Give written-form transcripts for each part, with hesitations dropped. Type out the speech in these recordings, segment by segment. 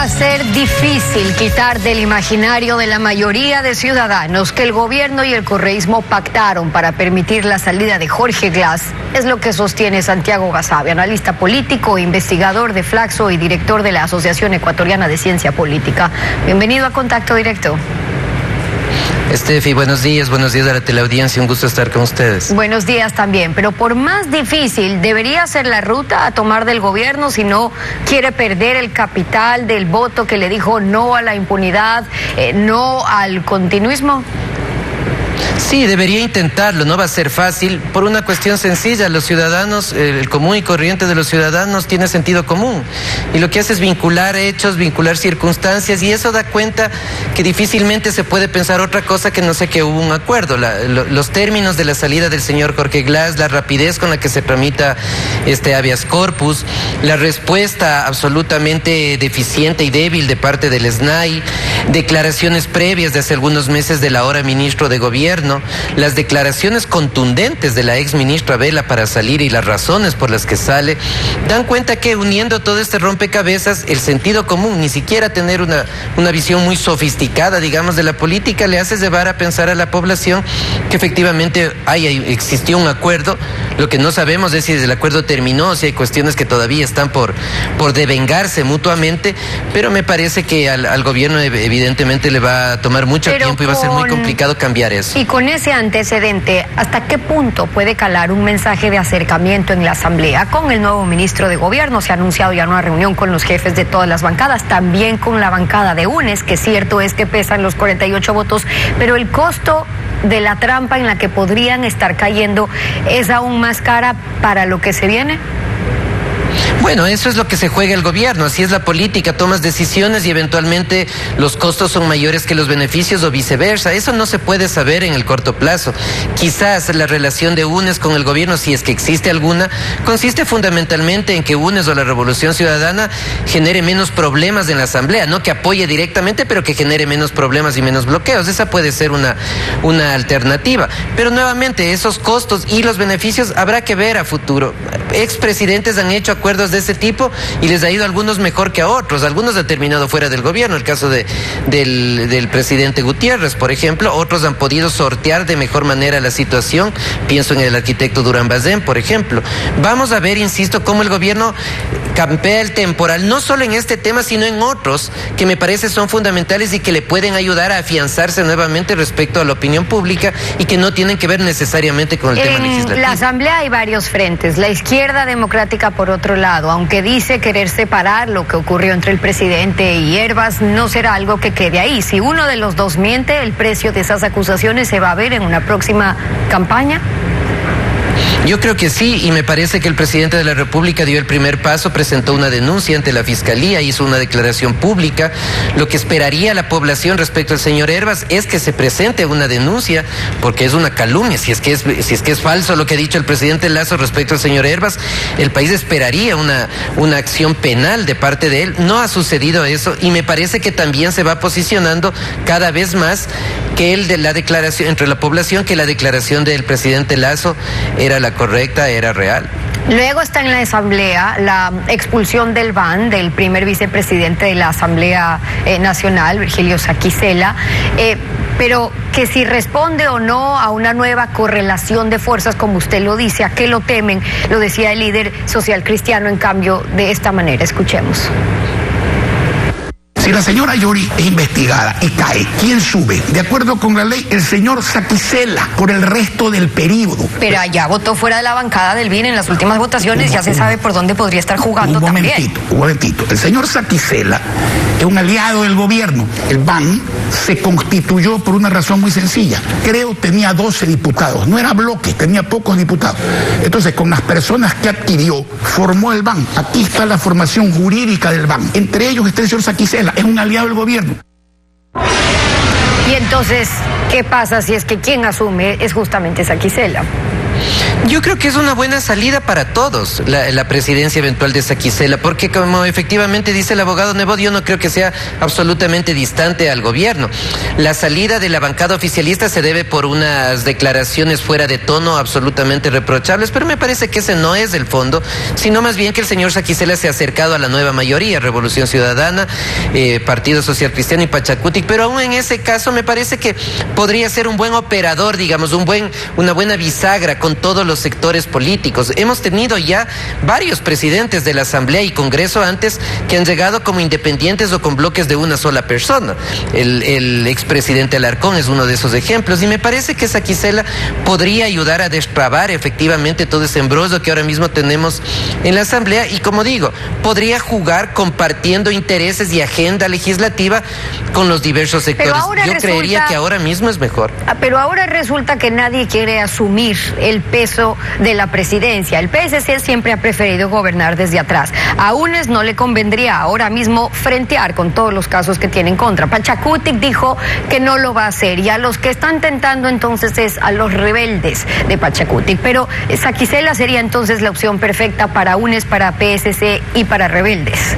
Va a ser difícil quitar del imaginario de la mayoría de ciudadanos que el gobierno y el correísmo pactaron para permitir la salida de Jorge Glass. Es lo que sostiene Santiago Basabe, analista político, investigador de Flaxo y director de la Asociación Ecuatoriana de Ciencia Política. Bienvenido a Contacto Directo. Estefi, buenos días a la teleaudiencia, un gusto estar con ustedes. Buenos días también, pero por más difícil debería ser la ruta a tomar del gobierno si no quiere perder el capital del voto que le dijo no a la impunidad, no al continuismo. Sí, debería intentarlo, no va a ser fácil por una cuestión sencilla. Los ciudadanos, el común y corriente de los ciudadanos tiene sentido común y lo que hace es vincular hechos, vincular circunstancias, y eso da cuenta que difícilmente se puede pensar otra cosa que no sé que hubo un acuerdo. Los términos de la salida del señor Jorge Glass, la rapidez con la que se tramita este habeas corpus, la respuesta absolutamente deficiente y débil de parte del SNAI, declaraciones previas de hace algunos meses del ahora ministro de Gobierno, las declaraciones contundentes de la ex ministra Vela para salir y las razones por las que sale, dan cuenta que uniendo todo este rompecabezas, el sentido común, ni siquiera tener una visión muy sofisticada, digamos, de la política, le hace llevar a pensar a la población que efectivamente existió un acuerdo. Lo que no sabemos es si el acuerdo terminó, si hay cuestiones que todavía están por devengarse mutuamente, pero me parece que al gobierno evidentemente le va a tomar mucho tiempo y va a ser muy complicado cambiar eso. Y con ese antecedente, ¿hasta qué punto puede calar un mensaje de acercamiento en la Asamblea con el nuevo ministro de Gobierno? Se ha anunciado ya una reunión con los jefes de todas las bancadas, también con la bancada de UNES, que cierto es que pesan los 48 votos, pero el costo de la trampa en la que podrían estar cayendo es aún más cara para lo que se viene. Bueno, eso es lo que se juega el gobierno, así es la política, tomas decisiones y eventualmente los costos son mayores que los beneficios o viceversa. Eso no se puede saber en el corto plazo. Quizás la relación de UNES con el gobierno, si es que existe alguna, consiste fundamentalmente en que UNES o la Revolución Ciudadana genere menos problemas en la Asamblea, no que apoye directamente, pero que genere menos problemas y menos bloqueos. Esa puede ser una alternativa. Pero nuevamente, esos costos y los beneficios habrá que ver a futuro. Expresidentes han hecho acuerdos de ese tipo y les ha ido a algunos mejor que a otros. Algunos han terminado fuera del gobierno, el caso del presidente Gutiérrez, por ejemplo. Otros han podido sortear de mejor manera la situación. Pienso en el arquitecto Durán Bazén, por ejemplo. Vamos a ver, insisto, cómo el gobierno campea el temporal, no solo en este tema, sino en otros que me parece son fundamentales y que le pueden ayudar a afianzarse nuevamente respecto a la opinión pública y que no tienen que ver necesariamente con el tema legislativo. En la Asamblea hay varios frentes. La izquierda democrática, por otro lado, aunque dice querer separar lo que ocurrió entre el presidente y Hervas, no será algo que quede ahí. Si uno de los dos miente, el precio de esas acusaciones se va a ver en una próxima campaña. Yo creo que sí, y me parece que el presidente de la República dio el primer paso, presentó una denuncia ante la Fiscalía, hizo una declaración pública. Lo que esperaría la población respecto al señor Hervas es que se presente una denuncia, porque es una calumnia. Si es que es falso lo que ha dicho el presidente Lasso respecto al señor Hervas, el país esperaría una acción penal de parte de él. No ha sucedido eso, y me parece que también se va posicionando cada vez más que la declaración entre la población, que la declaración del presidente Lasso era la correcta, era real. Luego está en la Asamblea la expulsión del BAN, del primer vicepresidente de la Asamblea Nacional, Virgilio Saquicela, pero que si responde o no a una nueva correlación de fuerzas, como usted lo dice, ¿a qué lo temen? Lo decía el líder social cristiano, en cambio, de esta manera. Escuchemos. Si la señora Yori es investigada y cae, ¿quién sube? De acuerdo con la ley, el señor Saquicela por el resto del periodo. Pero allá votó fuera de la bancada del BIN en las últimas votaciones, ya se sabe por dónde podría estar jugando también. Un momentito. El señor Saquicela es un aliado del gobierno. El BAN se constituyó por una razón muy sencilla. Creo tenía 12 diputados. No era bloque, tenía pocos diputados. Entonces, con las personas que adquirió, formó el BAN. Aquí está la formación jurídica del BAN. Entre ellos está el señor Saquicela. Es un aliado del gobierno. Y entonces, ¿qué pasa si es que quien asume es justamente Saquicela? Yo creo que es una buena salida para todos la presidencia eventual de Saquicela, porque como efectivamente dice el abogado Nebot, yo no creo que sea absolutamente distante al gobierno. La salida de la bancada oficialista se debe por unas declaraciones fuera de tono absolutamente reprochables, pero me parece que ese no es el fondo, sino más bien que el señor Saquicela se ha acercado a la nueva mayoría, Revolución Ciudadana, Partido Social Cristiano y Pachacutic, pero aún en ese caso me parece que podría ser un buen operador, digamos, una buena bisagra con todos los sectores políticos. Hemos tenido ya varios presidentes de la Asamblea y Congreso antes que han llegado como independientes o con bloques de una sola persona. El expresidente Alarcón es uno de esos ejemplos y me parece que Saquicela podría ayudar a destrabar efectivamente todo ese embrollo que ahora mismo tenemos en la Asamblea y, como digo, podría jugar compartiendo intereses y agenda legislativa con los diversos sectores. Yo creería que ahora mismo es mejor. Pero ahora resulta que nadie quiere asumir el peso de la presidencia. El PSC siempre ha preferido gobernar desde atrás. A UNES no le convendría ahora mismo frentear con todos los casos que tiene en contra. Pachacutic dijo que no lo va a hacer y a los que están tentando entonces es a los rebeldes de Pachacutic. Pero Saquicela sería entonces la opción perfecta para UNES, para PSC y para rebeldes.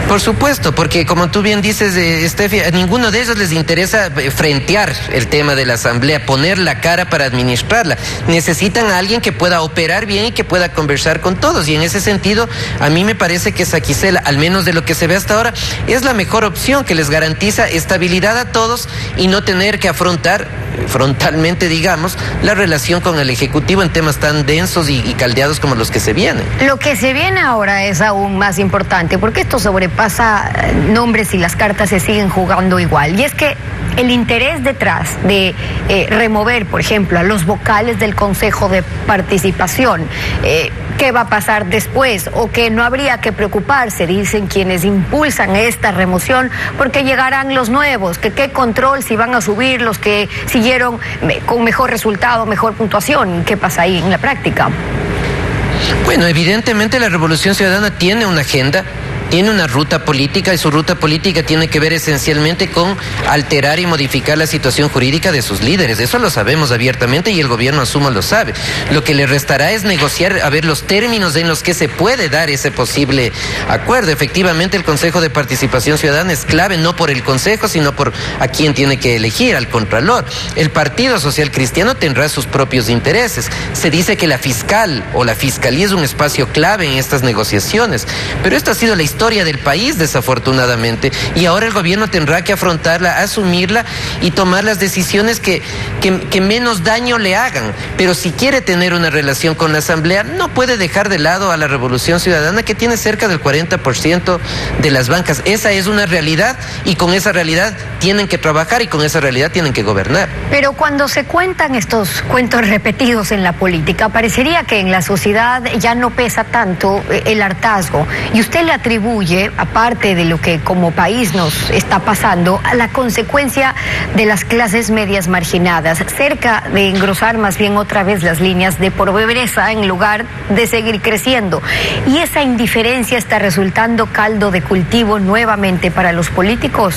Por supuesto, porque como tú bien dices, Steffi, a ninguno de ellos les interesa frentear el tema de la Asamblea, poner la cara para administrarla. Necesitan a alguien que pueda operar bien y que pueda conversar con todos. Y en ese sentido, a mí me parece que Saquicela, al menos de lo que se ve hasta ahora, es la mejor opción que les garantiza estabilidad a todos y no tener que afrontar frontalmente, digamos, la relación con el Ejecutivo en temas tan densos y caldeados como los que se vienen. Lo que se viene ahora es aún más importante, porque esto sobrepasa nombres y las cartas se siguen jugando igual. Y es que el interés detrás de remover, por ejemplo, a los vocales del Consejo de Participación, ¿qué va a pasar después? O que no habría que preocuparse, dicen quienes impulsan esta remoción, porque llegarán los nuevos, que qué control si van a subir los que siguieron con mejor resultado, mejor puntuación. ¿Qué pasa ahí en la práctica? Bueno, evidentemente la Revolución Ciudadana tiene una agenda, tiene una ruta política y su ruta política tiene que ver esencialmente con alterar y modificar la situación jurídica de sus líderes. Eso lo sabemos abiertamente y el gobierno, asumo, lo sabe. Lo que le restará es negociar, a ver, los términos en los que se puede dar ese posible acuerdo. Efectivamente, el Consejo de Participación Ciudadana es clave, no por el Consejo, sino por a quién tiene que elegir, al Contralor. El Partido Social Cristiano tendrá sus propios intereses. Se dice que la fiscal o la fiscalía es un espacio clave en estas negociaciones, pero esta ha sido la historia del país, desafortunadamente, y ahora el gobierno tendrá que afrontarla, asumirla y tomar las decisiones que menos daño le hagan. Pero si quiere tener una relación con la Asamblea, no puede dejar de lado a la Revolución Ciudadana, que tiene cerca del 40% de las bancas. Esa es una realidad y con esa realidad tienen que trabajar y con esa realidad tienen que gobernar. Pero cuando se cuentan estos cuentos repetidos en la política, parecería que en la sociedad ya no pesa tanto el hartazgo, y usted le atribuye, aparte de lo que como país nos está pasando, a la consecuencia de las clases medias marginadas, cerca de engrosar más bien otra vez las líneas de pobreza en lugar de seguir creciendo. Y esa indiferencia está resultando caldo de cultivo nuevamente para los políticos.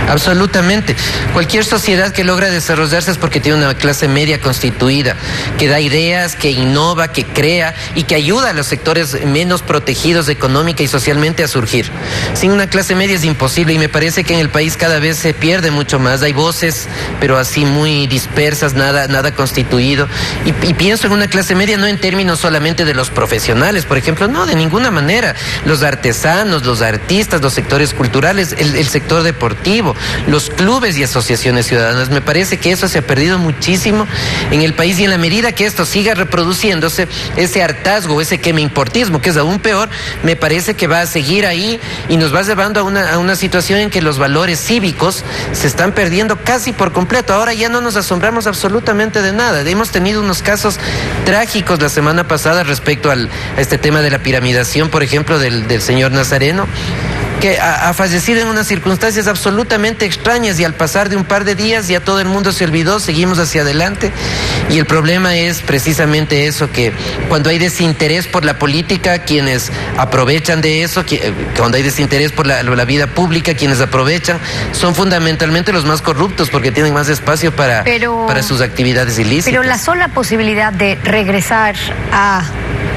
Absolutamente. Cualquier sociedad que logra desarrollarse es porque tiene una clase media constituida, que da ideas, que innova, que crea y que ayuda a los sectores menos protegidos económica y socialmente a surgir. Sin una clase media es imposible y me parece que en el país cada vez se pierde mucho más. Hay voces, pero así muy dispersas, nada constituido. Y pienso en una clase media no en términos solamente de los profesionales, por ejemplo, no, de ninguna manera. Los artesanos, los artistas, los sectores culturales, el sector deportivo, los clubes y asociaciones ciudadanas. Me parece que eso se ha perdido muchísimo en el país y en la medida que esto siga reproduciéndose, ese hartazgo, ese quemeimportismo, que es aún peor, me parece que va a seguir ahí y nos va llevando a una situación en que los valores cívicos se están perdiendo casi por completo. Ahora ya no nos asombramos absolutamente de nada. Hemos tenido unos casos trágicos la semana pasada respecto a este tema de la piramidación, por ejemplo, del señor Nazareno, que ha fallecido en unas circunstancias absolutamente extrañas, y al pasar de un par de días ya todo el mundo se olvidó, seguimos hacia adelante. Y el problema es precisamente eso, que cuando hay desinterés por la política, quienes aprovechan de eso, cuando hay desinterés por la vida pública, quienes aprovechan son fundamentalmente los más corruptos, porque tienen más espacio para sus actividades ilícitas. Pero la sola posibilidad de regresar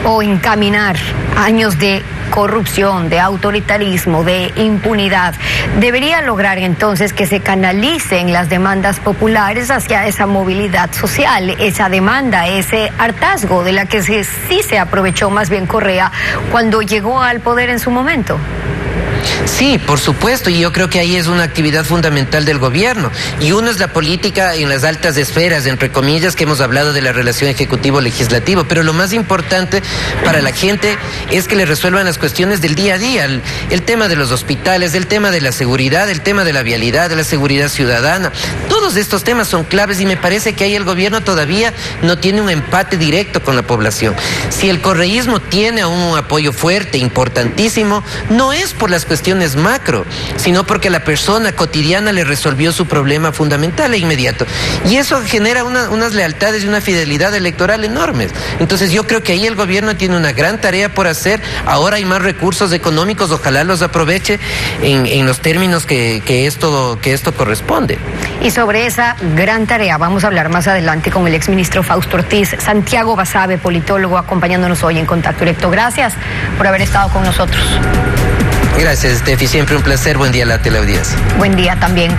o encaminar años de corrupción, de autoritarismo, de impunidad, debería lograr entonces que se canalicen las demandas populares hacia esa movilidad social, esa demanda, ese hartazgo de la que sí se aprovechó más bien Correa cuando llegó al poder en su momento. Sí, por supuesto, y yo creo que ahí es una actividad fundamental del gobierno. Y uno es la política en las altas esferas, entre comillas, que hemos hablado de la relación ejecutivo-legislativo, pero lo más importante para la gente es que le resuelvan las cuestiones del día a día, el tema de los hospitales, el tema de la seguridad, el tema de la vialidad, de la seguridad ciudadana. Todos estos temas son claves y me parece que ahí el gobierno todavía no tiene un empate directo con la población. Si el correísmo tiene un apoyo fuerte, importantísimo, no es por las cuestiones macro, sino porque la persona cotidiana le resolvió su problema fundamental e inmediato. Y eso genera unas lealtades y una fidelidad electoral enormes. Entonces yo creo que ahí el gobierno tiene una gran tarea por hacer. Ahora hay más recursos económicos, ojalá los aproveche en los términos que esto corresponde. Y sobre esa gran tarea vamos a hablar más adelante con el exministro Fausto Ortiz. Santiago Basabe, politólogo, acompañándonos hoy en Contacto Directo. Gracias por haber estado con nosotros. Gracias, Steffi. Siempre un placer. Buen día a la teleaudiencia. Buen día también.